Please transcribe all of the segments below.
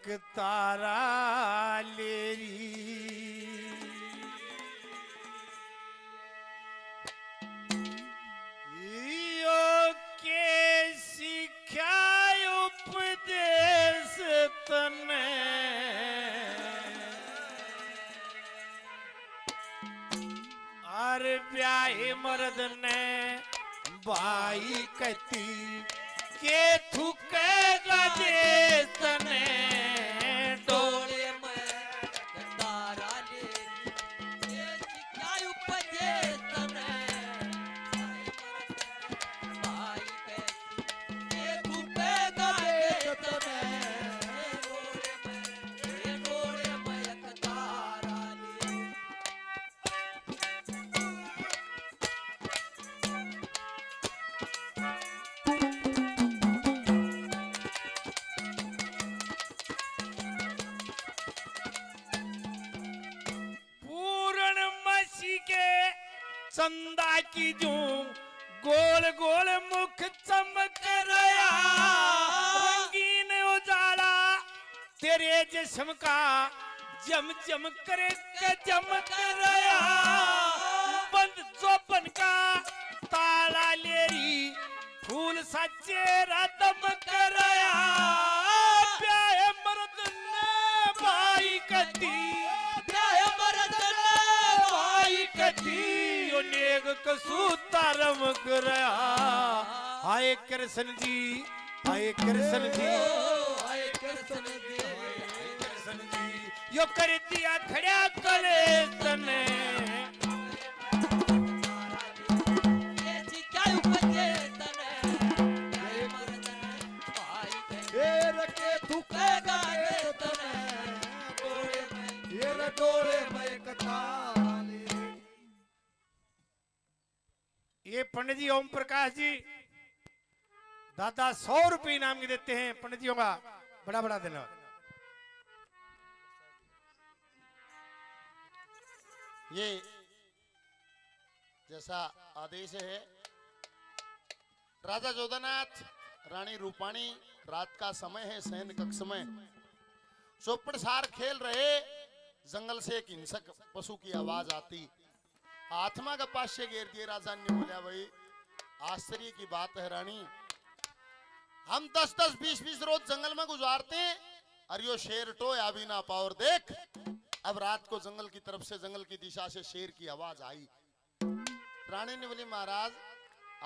एक तारा लेरी यो के शिक्षा उपदेश तने और ब्याहे मर्द ने बाई कती के थुकेगा देश तने डोले में तारा लेरी ये शिक्षा उपदेश तने भाई कहती ये थुकेगा देश तने डोले में एक तारा लेरी पूर्णमासी के चंदा की जो गोल गोल मुख चमक रहा रंगीन उजाला तेरे जिस्म का जम जम करे चमक रहा बंद जोबन का ताला लेरी फूल सा चेहरा दमक रहा प्यारे मर्द ने भाई कती कती नेग कसूता रमक रहा हाय कृष्ण जी हाय कृष्ण जी हाय कृष्ण जी कृष्ण जी यो कर दिया खड़ा करे तने ये शिक्षा उपदेश तने जय मर्द भाई कहती के थुकेगा के तने डोले में ये डोरे में कथा ये पंडित जी ओम प्रकाश जी दादा 100 रुपये इनाम के देते हैं पंडित जी का बड़ा बड़ा धन्यवाद। ये जैसा आदेश है राजा जोधानाथ रानी रूपाणी रात का समय है शयन कक्ष में चौपड़ सार खेल रहे जंगल से एक हिंसक पशु की आवाज आती आत्मा का पाश्य घेर दिए राजा ने बोला भाई आश्चर्य की बात है रानी हम 10-10 20-20 रोज जंगल में गुजारते हैं और यो शेर टो या भी ना पाओ और देख अब रात को जंगल की तरफ से जंगल की दिशा से शेर की आवाज आई रानी ने बोली महाराज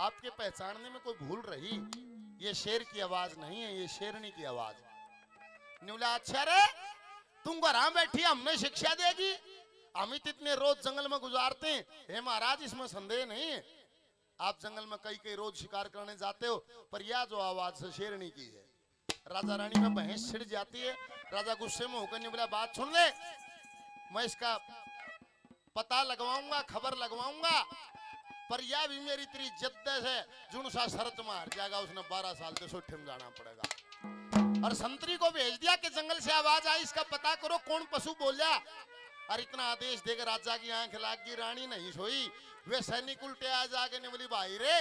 आपके पहचानने में कोई भूल रही ये शेर की आवाज नहीं है ये शेरनी की आवाज ने बोला अच्छा रे तुम घर बैठी हमने शिक्षा देगी हम ही इतने रोज जंगल में गुजारते हैं हे महाराज इसमें संदेह नहीं है आप जंगल में कई कई रोज शिकार करने जाते हो पर यह जो आवाज है शेरनी की है राजा रानी में बहस छिड़ जाती है राजा गुस्से में होकर ने बोला बात सुन ले मैं इसका पता लगवाऊंगा खबर लगवाऊंगा पर यह भी मेरी तेरी जद्दत है जुन सा शरत मार जाएगा उसने 12 साल से सोठे में जाना पड़ेगा और संतरी को भेज दिया कि जंगल से आवाज आई इसका पता करो कौन पशु बोला और इतना आदेश देकर राजा की आंख लाग गई रानी नहीं सोई वे सैनिक उल्टे आ जाके ने बोली भाई रे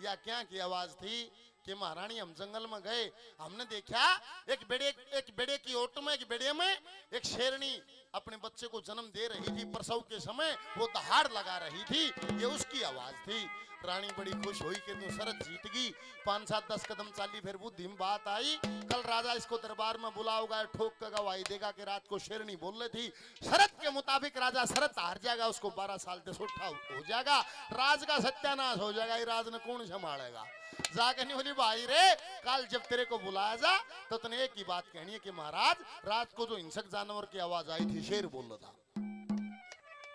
या क्या की आवाज थी कि महारानी हम जंगल में गए हमने देखा एक बेड़े की ओट में एक बेड़े में एक शेरनी अपने बच्चे को जन्म दे रही थी प्रसव के समय वो दहाड़ लगा रही थी ये उसकी आवाज थी रानी बड़ी खुश हुई कि तू शरत जीत गई 5-7-10 कदम चाली फिर बुद्धि में बात आई कल राजा इसको दरबार में बुलाओगा ठोक कर गवाही देगा कि रात को शेरनी बोल रही थी शरत के मुताबिक राजा शरत हार जाएगा उसको 12 साल से सोठा हो जाएगा राज का सत्यानाश हो जाएगा ये राज ने कौन संभालेगा जाके नहीं बोली भाई रे कल जब तेरे को बुलाया जा तो तने एक ही बात कहनी है कि महाराज रात को जो हिंसक जानवर की आवाज आई थी शेर बोल रहा था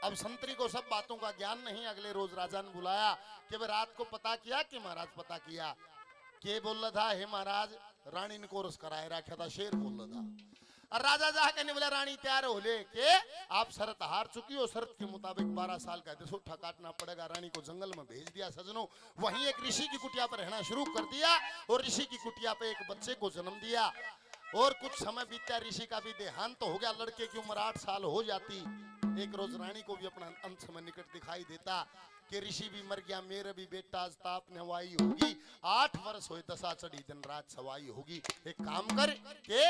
अब संतरी को सब बातों का ज्ञान नहीं अगले रोज राजा ने बुलाया कि भाई रात को पता किया कि महाराज पता किया के बोल रहा था हे महाराज रानी ने कोरस कराए रखा था शेर बोल रहा था और राजा जाके ने बोला रानी तैयार हो ले के आप शरत हार चुकी हो शरत के मुताबिक 12 साल का देशोठा काटना पड़ेगा रानी को जंगल में भेज दिया सजनों वहीं एक ऋषि की कुटिया पर रहना शुरू कर दिया और ऋषि की कुटिया पे एक बच्चे को जन्म दिया और कुछ समय बीता ऋषि का भी देहांत हो गया लड़के की उम्र 8 साल हो जाती एक रोज रानी को भी अपना अंत समय निकट दिखाई देता कि ऋषि भी मर गया मेरे भी बेटा आज ताप ने हवाई होगी 8 वर्ष हुए दशा चढ़ी दिन रात सवाई होगी एक काम कर के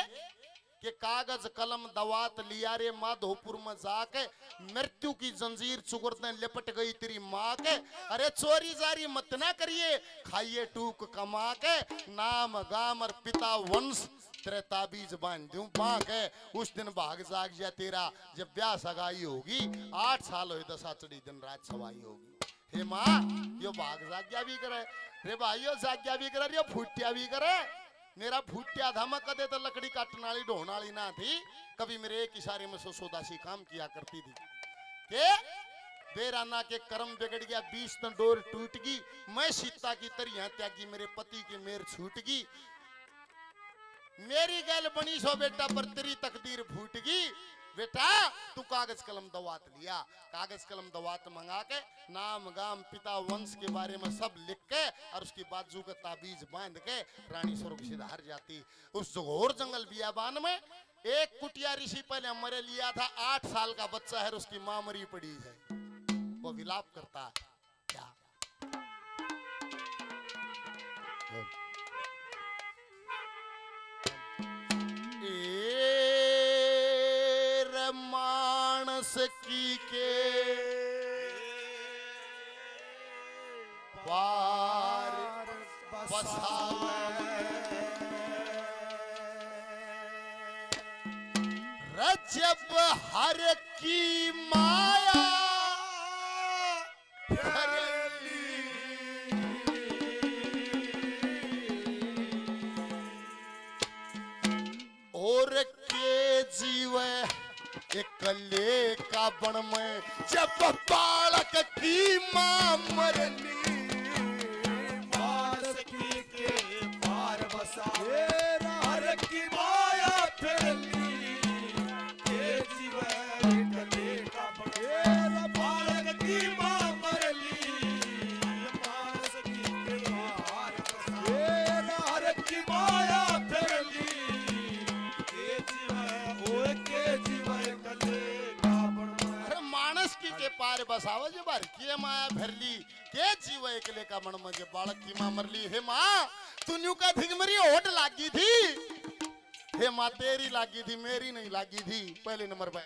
कि कागज कलम दवात लिया रे माधोपुर में जाके मृत्यु की जंजीर चुगरने लिपट गई तेरी माँ के। अरे चोरी जारी मत ना करिए, खाइए टूक कमा के, नाम गाम और पिता वंश तेरे ताबीज बांध दूं बाँ के। उस दिन भाग जाग जा तेरा जब ब्याह सगाई होगी, 8 साल हो 10 चढ़ी दिन रात सवाई होगी। हे माँ यो भाग जाग्या भी करे रे भाइयों, जाग्या भी करे रे फूटिया भी करे। मेरा फूटिया था मैं कदे तो लकड़ी काटने वाली ढोने वाली ना थी, कभी मेरे एक इशारे में सोदासी काम किया करती थी के बेराना के कर्म बिगड़ गया, 20 तो डोर टूट गई, मैं सीता की तरिया त्यागी, मेरे पति की मेर छूट गई, मेरी गैल बनी सो बेटा पर तेरी तकदीर फूट गई। बेटा तू कागज कलम दवात लिया, कागज कलम दवात मंगा के नाम गाम पिता वंश के बारे में सब लिख के और उसकी बाजू का ताबीज बांध के रानी स्वर्ग सिधार जाती। उस घोर जंगल बियाबान में एक कुटिया ऋषि पहले मरे लिया था, 8 साल का बच्चा है, उसकी मां मरी पड़ी है, वो विलाप करता है क्या मानस की के पार बसावे रजब हर की माया और के जीवे कले का बण में जब बालक की मां मरली, मानस की के पार बसावे हर की माया फिरली, के जीवे कले का बण बालक की मां मरली, मानस की के पार बसावे हर की माया फिरली, के जीवे के जीवे के पार बसावे जे बार के माया भरली, के जीव एकले का मन में जे बालक की मां मरली। हे मां तुन्यू का धिग मेरी ओट लागी थी, हे मां तेरी लागी थी मेरी नहीं लागी थी। पहले नंबर पे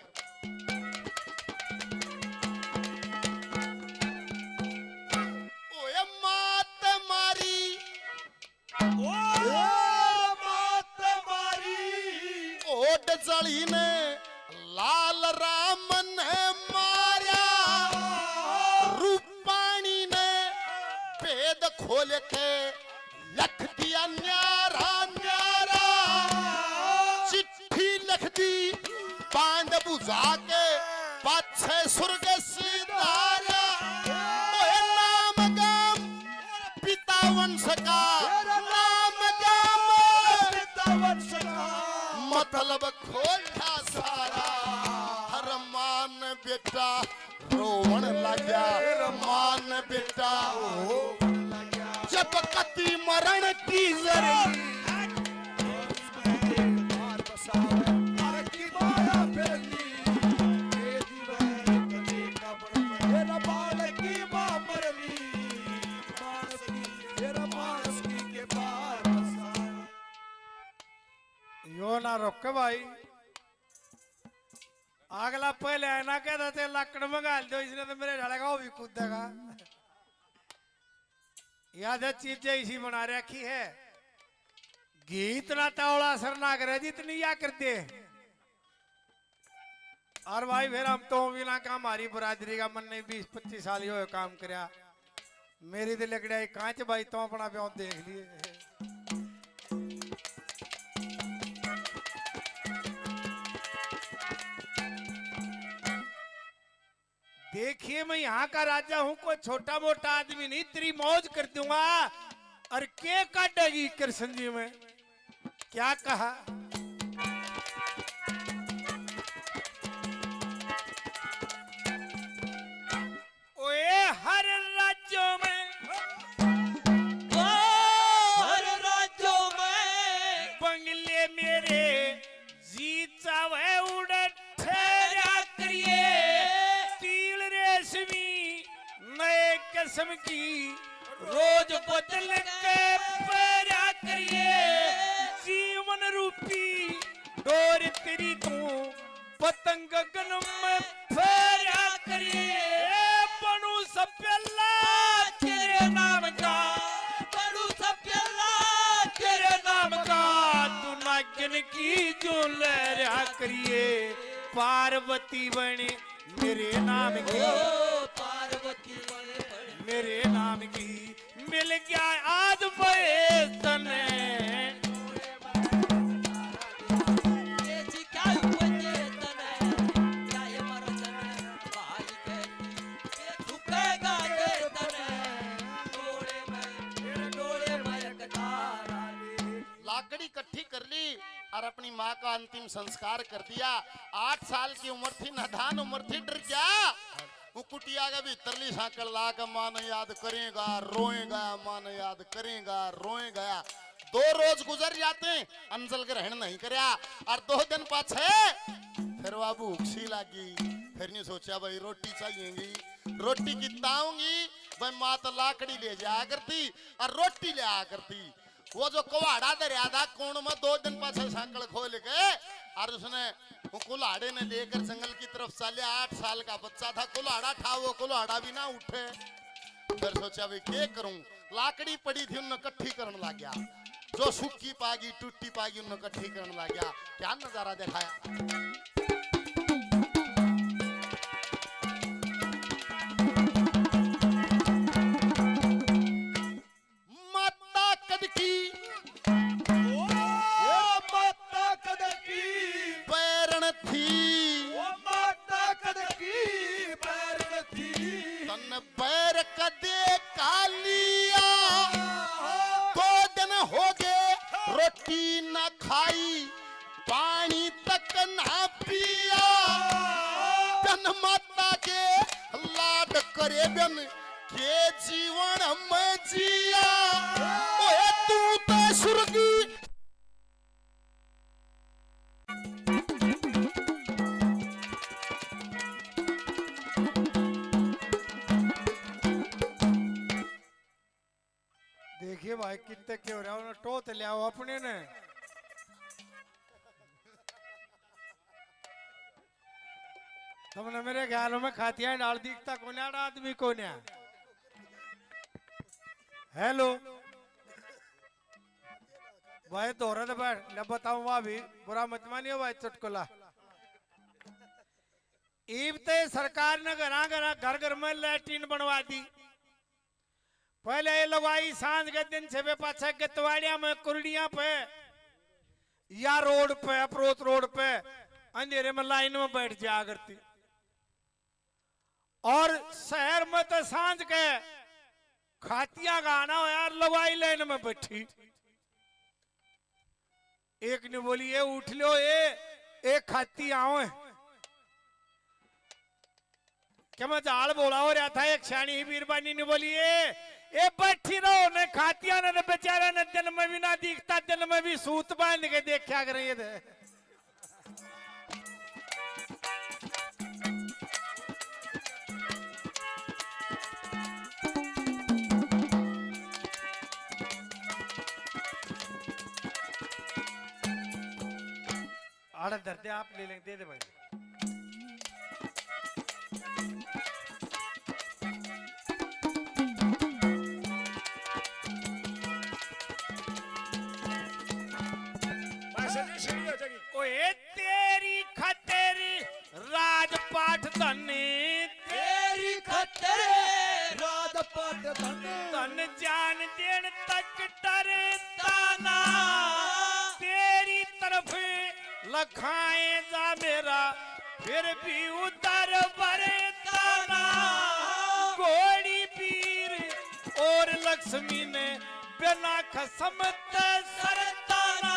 ओए मात मारी, ओ मात मारी, ओट जली ने लाल राम ने मारा, रूपाणी ने भेद खोल के लख दिया न्यारा न्यारा, चिट्ठी लिख दी बांध बुझा के पाछे सुर्ग सिधारा। ओए नाम गाम पिता वंश का, नाम गाम पिता वंश का, मतलब खोटा सारा। हर मान बेटा रोवन लगा, मान बेटा जब कति मरण की जरी, पार बसावे हर की माया फिरली, के जीवे कले का बण मेरा बालक की मां मरली, मानस की के पार बसावे। यो ना रोक भाई, अगला पहले आना कहता थे लकड़ मंगा दो, इसने तो मेरे ढड़ेगा वो भी कूदेगा। याद है चीजें इसी बना रखी है, गीत ना तावड़ा असर ना करे जितनी या करते। और भाई फिर हम तो बिना काम हमारी बरादरी का मन नहीं, 20-25 साल यो काम करया, मेरी तो लकड़िया कांच भाई तो अपना ब्याह देख लिए। देखिए मैं यहाँ का राजा हूँ, कोई छोटा मोटा आदमी नहीं, तेरी मौज कर दूंगा। और के काटेगी कृष्ण जी में क्या कहा, ओए हर राज्यों में, हर राज्यों में बंगले मेरे जी चावे उड़ ठहरा करिए, तील रेशमी नए किस्म की रोज बदल के पैरा करिए, जीवन रूपी डोर ब्याह करिए पार्वती बने मेरे नाम की पार्वती बने मेरे नाम की मिल गया आज मैं तने ये जी क्या बने तने क्या ये मरदन भाई कहती ये झुकेगा के तने डोले में एक तारा लाकड़ी इकट्ठी कर ली और अपनी माँ का अंतिम संस्कार कर दिया। 8 साल की उम्र थी, नादान उम्र थी, डर क्या वो कुटिया का भी तरली सांकड़ ला कर माँ ने याद करेगा रोएगा, माँ ने याद करेगा रोएगा। 2 रोज गुजर जाते हैं, अंजल ग्रहण नहीं करया और 2 दिन पाछे फिर वह भूख सी लगी। फिर नहीं सोचा भाई रोटी चाहिएगी, रोटी की ताऊंगी भाई माँ तो लाकड़ी ले जाया करती और रोटी ले आया करती। वो जो कुल्हाड़ा दरिया था कोण में 2 दिन पाछे सांकल खोल के और उसने वो कुल्हाड़े ने लेकर जंगल की तरफ चले। 8 साल का बच्चा था, कुल्हाड़ा था, वो कुल्हाड़ा भी ना उठे। फिर सोचा भाई क्या करूं, लाकड़ी पड़ी थी उन्हें इकट्ठी करने लग गया। जो सूखी पागी टूटी पागी उन्हें इकट्ठी करने लग गया। क्या नजारा दिखाया। देखिए भाई कितने के हो रहा है, टोत ले आओ अपने ने। तुमने मेरे ख्यालों में खातियां डाल दिखता कौन है आदमी कौन है। हेलो भाई तो रहा बैठ ले बताऊं वहां भी बुरा मत मानियो भाई चुटकुला। ईब ते सरकार ने घर घर में लैट्रिन बनवा दी। पहले ये लगवाई सांझ के दिन से पाछे गतवाड़िया में कुरडिया पे या रोड पे अप्रोच रोड पे अंधेरे में लाइन में बैठ जाया करती। और शहर में तो सांझ के खातिया गाना हो यार लगवाई लाइन में बैठी। एक ने बोली ये उठ लो ये एक खाती आओ क्या मैं जाल बोला हो रहा था। एक शानी ही बीरबानी ने बोली ए बैठी रहो ने खातिया ने बेचारा ने दिन में भी ना दिखता, दिन में भी सूत बांध के देखा कर रही थे। आड़ा दर्दे आप ले लेंगे दे दे भाई। ओए तेरी खतेरी राजपाट धनी तेरी खतरे राजपाट धन जान देन तक डरता ना। तेरी तरफ लखाए जा मेरा फिर भी उतर बरता ना। घोड़ी पीर और लक्ष्मी ने बिना खसम सरताना।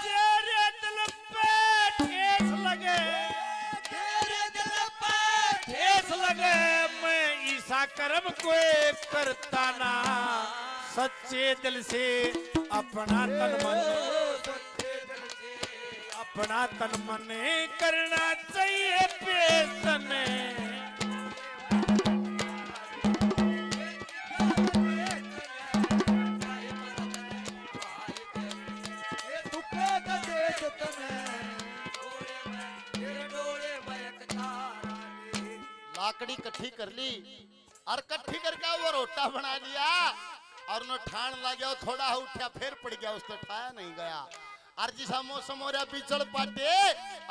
तेरे दिल पे ठेस लगे, तेरे दिल पे ठेस लगे मैं ईसा कर्म कोई करता ना। सच्चे दिल से अपना तन मन, अपना तन मन करना चाहिए पेश में। लाकड़ी इकट्ठी कर ली और इकट्ठी करके वो रोटा बना लिया और उन्हें ठान लग गया। थोड़ा उठा फिर पड़ गया, उसने ठाया नहीं गया। अर्जी सा मौसम हो रहा बिजल पाटे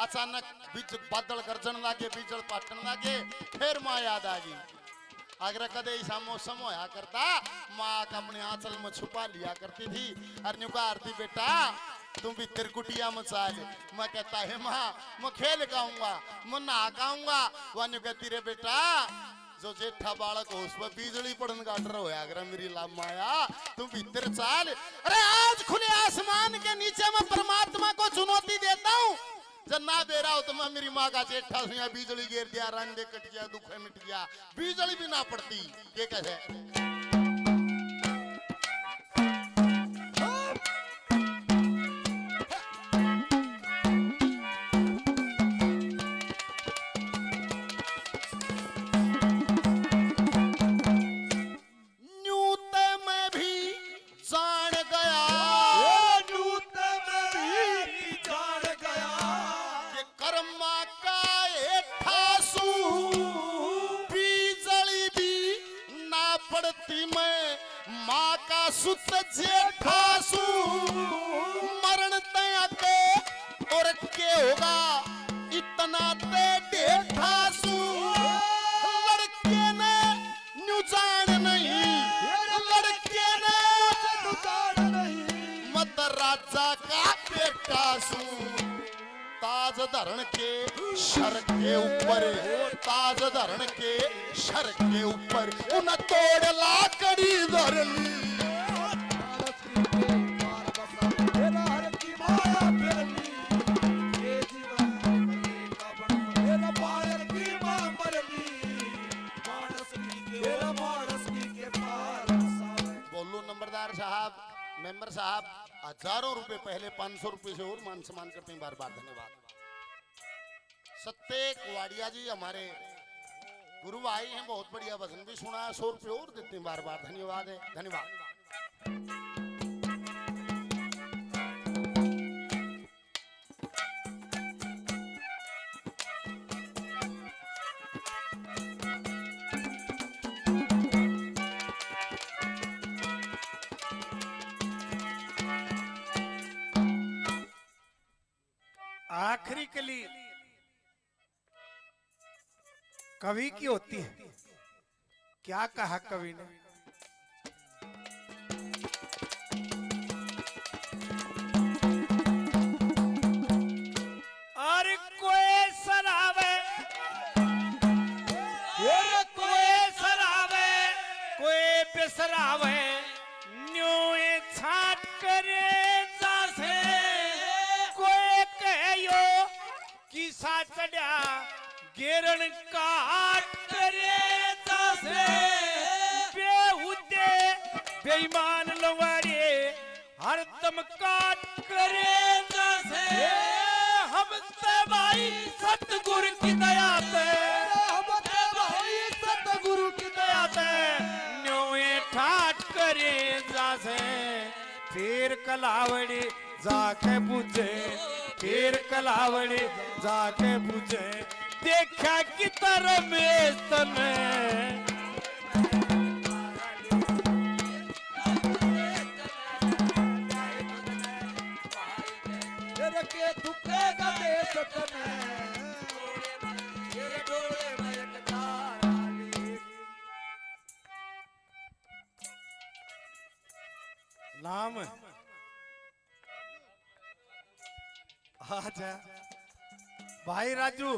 अचानक बीच बादल गर्जन लागे बिजल पाटन लागे फिर माँ याद आ गई अगर कदे ऐसा मौसम होया करता माँ का अपने आंचल में छुपा लिया करती थी और न्यू का आरती बेटा तुम भी तिरकुटिया मचा ले मैं कहता है माँ मैं खेल गाऊंगा मैं नहा गाऊंगा वह न्यू कहती रे बेटा जो जेठा बालक हो उसमें बिजली पड़न का डर होया अगर मेरी लाभ माया तुम भीतर चाल अरे आज खुले आसमान के नीचे मैं परमात्मा को चुनौती देता हूँ जब ना दे रहा हो तो मैं मेरी माँ का जेठा सुनिया बिजली गिर दिया रंडे कट गया दुख मिट गया बिजली भी ना पड़ती ये कैसे सुत जेठासू मरण तयाते और के होगा इतना ते डेठासू लड़के ने न्यू जान नहीं लड़के ने न्यू जान नहीं मत राजा का बेटासू ताज धरण के शर के ऊपर ताज धरण के शर के ऊपर उन तोड़ लाकड़ी धरनी साहब मेंबर साहब हजारों रुपए पहले 500 रुपए से और मान सम्मान करते हैं बार बार धन्यवाद सत्य कुवाड़िया जी हमारे गुरु भाई हैं बहुत बढ़िया भजन भी सुना है 100 रुपए और देते हैं बार बार धन्यवाद है धन्यवाद आखिरी कली कवि की होती है क्या कहा कवि ने और कोई सरावे कोई बिसरावे न्योए छाट करे जासे किसा चढ़ा गेरण काट करे जासे बेहुदे बेईमान लवारे हर दम काट करे जासे हम ते भाई सतगुरु की दया पे हम ते भाई सतगुरु की दया पे न्योए ठाट करे जासे फिर कलावड़ी जाके पूछे फिर कलावड़ी जाके पूछे देखा कि तरह में तने के दुखेगा देश तने नाम अच्छा भाई राजू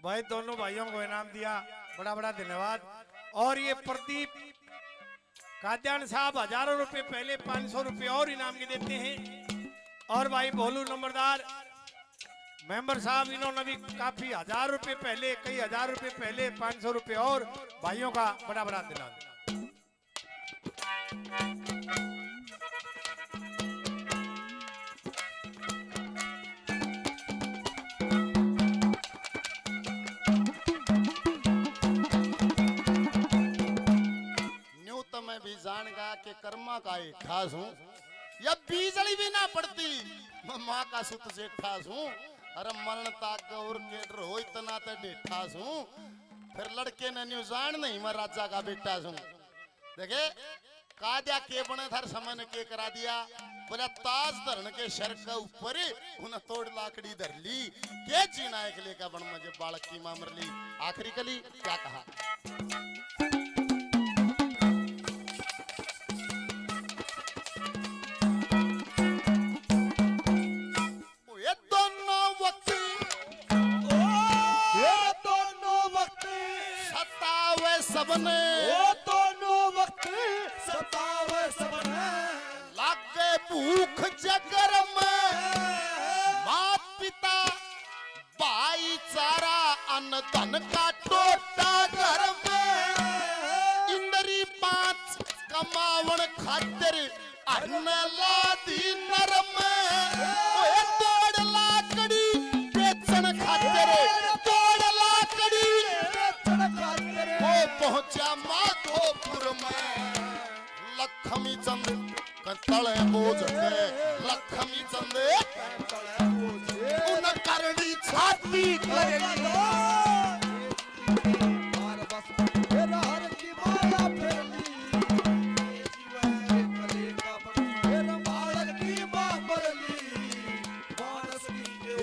भाई दोनों भाइयों को इनाम दिया बड़ा बड़ा धन्यवाद और ये प्रदीप काद्यान साहब हजारों रुपए पहले 500 रुपए और इनाम के देते हैं और भाई भोलू नंबरदार मेंबर साहब इन्होंने भी काफी 1000 रुपए पहले कई 1000 रुपए पहले 500 रुपए और भाइयों का बड़ा बड़ा धन्यवाद भी जान गा के कर्मा का एक खास हूँ या बिजली भी ना पड़ती मैं माँ का सुत से ठास हूँ अरे मरण ताक और केडर हो इतना तो ठास हूँ फिर लड़के ने न्यू जान नहीं मैं राजा का बेटा हूँ देखे काद्या के बने थर समय ने के करा दिया बोला ताज धरन के सर के ऊपर उन्हें तोड़ लाकड़ी धर ली के जीना एक लेका बन मजे बालक की मां मर ली। आखिरी कली क्या कहा, ये दोनों वक्त सतावे सबने, लागे भूख जगर में, माँ पिता भाईचारा अन्न धन का टोटा घर में, इंद्री 5 कमावन खातिर अन्न लादी नरम, ओए तोड़ लाकड़ी बेचन खातिर, तोड़ लाकड़ी वो पहुंचा माधोपुर में, लक्ष्मी चंद तले बोझ के, लक्ष्मी चंद उन करड़ी छाती मानस की